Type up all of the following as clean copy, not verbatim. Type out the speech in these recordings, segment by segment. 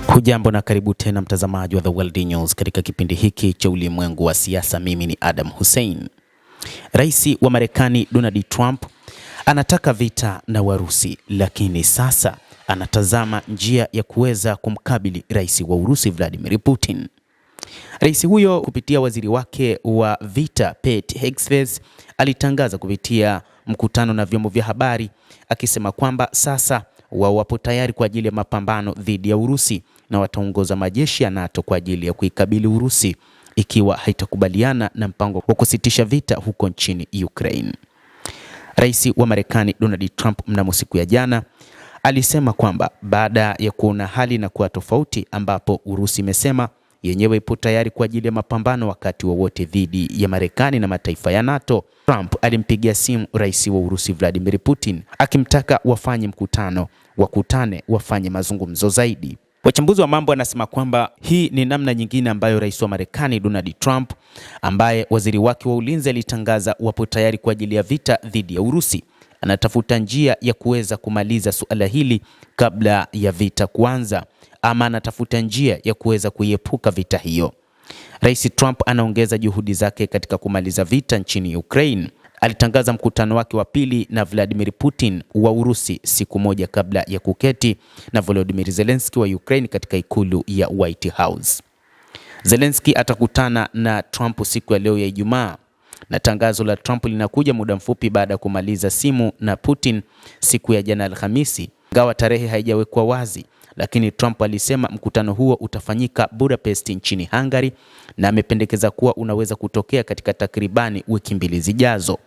Hujambo na karibu tena mtazamaji wa The World News katika kipindi hiki cha ulimwengu wa siasa. Mimi ni Adam Hussein. Rais wa Marekani Donald Trump anataka vita na Warusi, lakini sasa anatazama njia ya kuweza kumkabili rais wa Urusi Vladimir Putin. Rais huyo kupitia waziri wake wa vita Pete Hegseth alitangaza kupitia mkutano na vyombo vya habari akisema kwamba sasa wao wapo tayari kwa ajili ya mapambano dhidi ya Urusi na wataongoza majeshi ya NATO kwa ajili ya kuikabili Urusi ikiwa haitakubaliana na mpango wa kusitisha vita huko nchini Ukraine. Rais wa Marekani Donald Trump mnamo siku ya jana alisema kwamba baada ya kuona hali na kuwa tofauti ambapo Urusi imesema yenyewe ipo tayari kwa ajili ya mapambano wakati wowote dhidi ya Marekani na mataifa ya NATO, Trump alimpigia simu rais wa Urusi Vladimir Putin akimtaka wafanye mkutano, wakutane, wafanye mazungumzo zaidi. Wachambuzi wa mambo wanasema kwamba hii ni namna nyingine ambayo rais wa Marekani Donald Trump, ambaye waziri wake wa ulinzi alitangaza wapo tayari kwa ajili ya vita dhidi ya Urusi, anatafuta njia ya kuweza kumaliza suala hili kabla ya vita kuanza, ama anatafuta njia ya kuweza kuiepuka vita hiyo. Rais Trump anaongeza juhudi zake katika kumaliza vita nchini Ukraine. Alitangaza mkutano wake wa pili na Vladimir Putin wa Urusi siku moja kabla ya kuketi na Volodymyr Zelensky wa Ukraine katika ikulu ya White House. Zelensky atakutana na Trump siku ya leo ya Ijumaa, na tangazo la Trump linakuja muda mfupi baada ya kumaliza simu na Putin siku ya jana Alhamisi. Ingawa tarehe haijawekwa wazi, lakini Trump alisema mkutano huo utafanyika Budapest nchini Hungary na amependekeza kuwa unaweza kutokea katika takribani wiki mbili zijazo.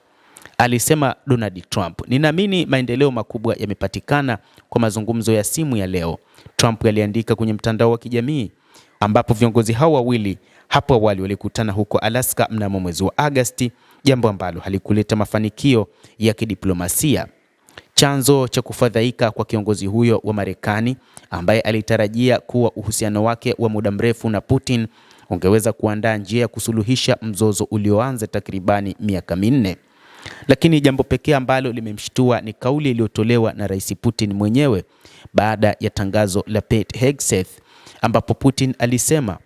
Alisema Donald Trump, "Ninaamini maendeleo makubwa yamepatikana kwa mazungumzo ya simu ya leo." Trump aliandika kwenye mtandao wa kijamii, ambapo viongozi hao wawili hapo awali walikutana huko Alaska mnamo mwezi wa Agosti, jambo ambalo halikuleta mafanikio ya kidiplomasia. Chanzo cha kufadhaika kwa kiongozi huyo wa Marekani ambaye alitarajia kuwa uhusiano wake wa muda mrefu na Putin ungeweza kuandaa njia ya kusuluhisha mzozo ulioanza takribani miaka minne. Lakini jambo pekee ambalo limemshtua ni kauli iliyotolewa na Rais Putin mwenyewe baada ya tangazo la Pete Hegseth, ambapo Putin alisema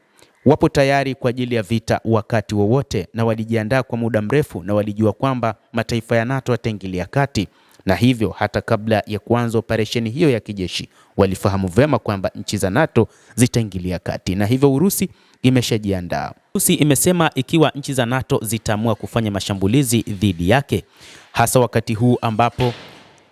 wapo tayari kwa ajili ya vita wakati wowote na walijiandaa kwa muda mrefu na walijua kwamba mataifa ya NATO yataingilia kati, na hivyo hata kabla ya kuanza operesheni hiyo ya kijeshi walifahamu vema kwamba nchi za NATO zitaingilia kati, na hivyo Urusi imeshajiandaa. Urusi imesema ikiwa nchi za NATO zitaamua kufanya mashambulizi dhidi yake, hasa wakati huu ambapo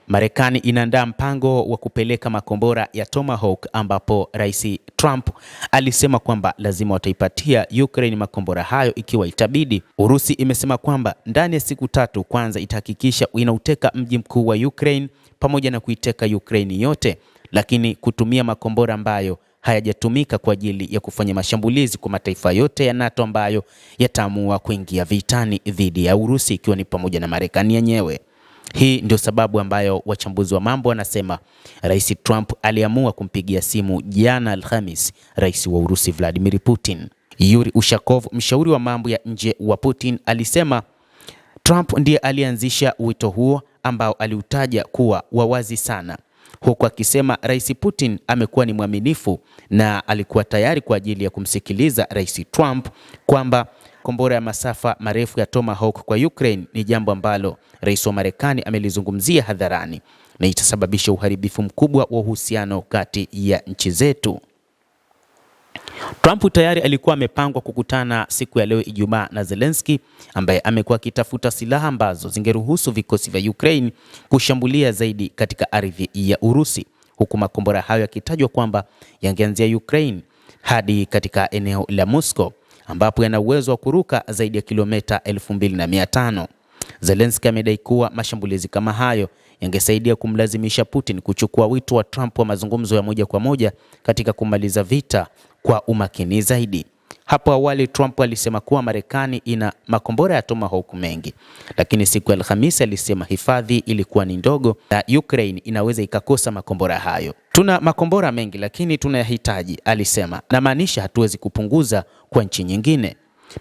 Marekani inaandaa mpango wa kupeleka makombora ya Tomahawk, ambapo Rais Trump alisema kwamba lazima wataipatia Ukraine makombora hayo ikiwa itabidi. Urusi imesema kwamba ndani ya siku 3 kwanza itahakikisha inauteka mji mkuu wa Ukraine pamoja na kuiteka Ukraine yote, lakini kutumia makombora ambayo hayajatumika kwa ajili ya kufanya mashambulizi kwa mataifa yote ya NATO ambayo yataamua kuingia vitani dhidi ya Urusi, ikiwa ni pamoja na Marekani yenyewe. Hii ndio sababu ambayo wachambuzi wa mambo wanasema Rais Trump aliamua kumpigia simu jana Alhamis rais wa Urusi Vladimir Putin. Yuri Ushakov, mshauri wa mambo ya nje wa Putin, alisema Trump ndiye alianzisha wito huo ambao aliutaja kuwa wawazi sana, huku akisema Rais Putin amekuwa ni mwaminifu na alikuwa tayari kwa ajili ya kumsikiliza Rais Trump, kwamba kombora ya masafa marefu ya Tomahawk kwa Ukraine ni jambo ambalo rais wa Marekani amelizungumzia hadharani na itasababisha uharibifu mkubwa wa uhusiano kati ya nchi zetu. Trump tayari alikuwa amepangwa kukutana siku ya leo Ijumaa na Zelensky, ambaye amekuwa akitafuta silaha ambazo zingeruhusu vikosi vya Ukraine kushambulia zaidi katika ardhi ya Urusi, huku makombora hayo yakitajwa kwamba yangeanzia Ukraine hadi katika eneo la Moscow, ambapo yana uwezo wa kuruka zaidi ya kilomita 2500. Zelensky amedai kuwa mashambulizi kama hayo yangesaidia kumlazimisha Putin kuchukua wito wa Trump wa mazungumzo ya moja kwa moja katika kumaliza vita kwa umakini zaidi. Hapo awali Trump alisema kuwa Marekani ina makombora ya Tomahawk mengi, lakini siku ya Alhamisi alisema hifadhi ilikuwa ni ndogo na Ukraine inaweza ikakosa makombora hayo. "Tuna makombora mengi lakini tunayahitaji," alisema. "Na maanisha hatuwezi kupunguza kwa nchi nyingine."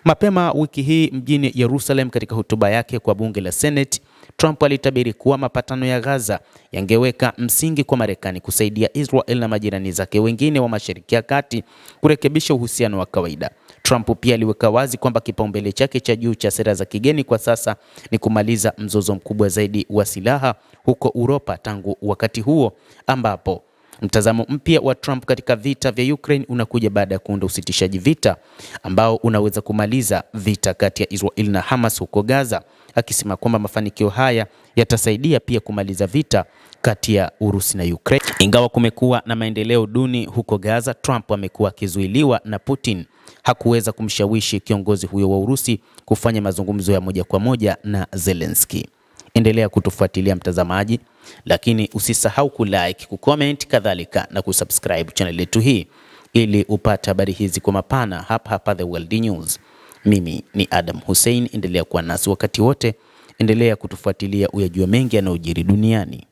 Mapema wiki hii mjini Yerusalem, katika hotuba yake kwa bunge la Senate, Trump alitabiri kuwa mapatano ya Gaza yangeweka msingi kwa Marekani kusaidia Israel na majirani zake wengine wa Mashariki ya Kati kurekebisha uhusiano wa kawaida. Trump pia aliweka wazi kwamba kipaumbele chake cha juu cha sera za kigeni kwa sasa ni kumaliza mzozo mkubwa zaidi wa silaha huko Uropa tangu wakati huo, ambapo mtazamo mpya wa Trump katika vita vya Ukraine unakuja baada ya kuunda usitishaji vita ambao unaweza kumaliza vita kati ya Israel na Hamas huko Gaza, akisema kwamba mafanikio haya yatasaidia pia kumaliza vita kati ya Urusi na Ukraine. Ingawa kumekuwa na maendeleo duni huko Gaza, Trump amekuwa akizuiliwa na Putin. Hakuweza kumshawishi kiongozi huyo wa Urusi kufanya mazungumzo ya moja kwa moja na Zelensky. Endelea kutufuatilia mtazamaji, lakini usisahau kulike, kucomment kadhalika na kusubscribe channel yetu hii ili upate habari hizi kwa mapana hapa The World News. Mimi ni Adam Hussein, endelea kuwa nasi wakati wote, endelea kutufuatilia uyajue mengi yanayojiri duniani.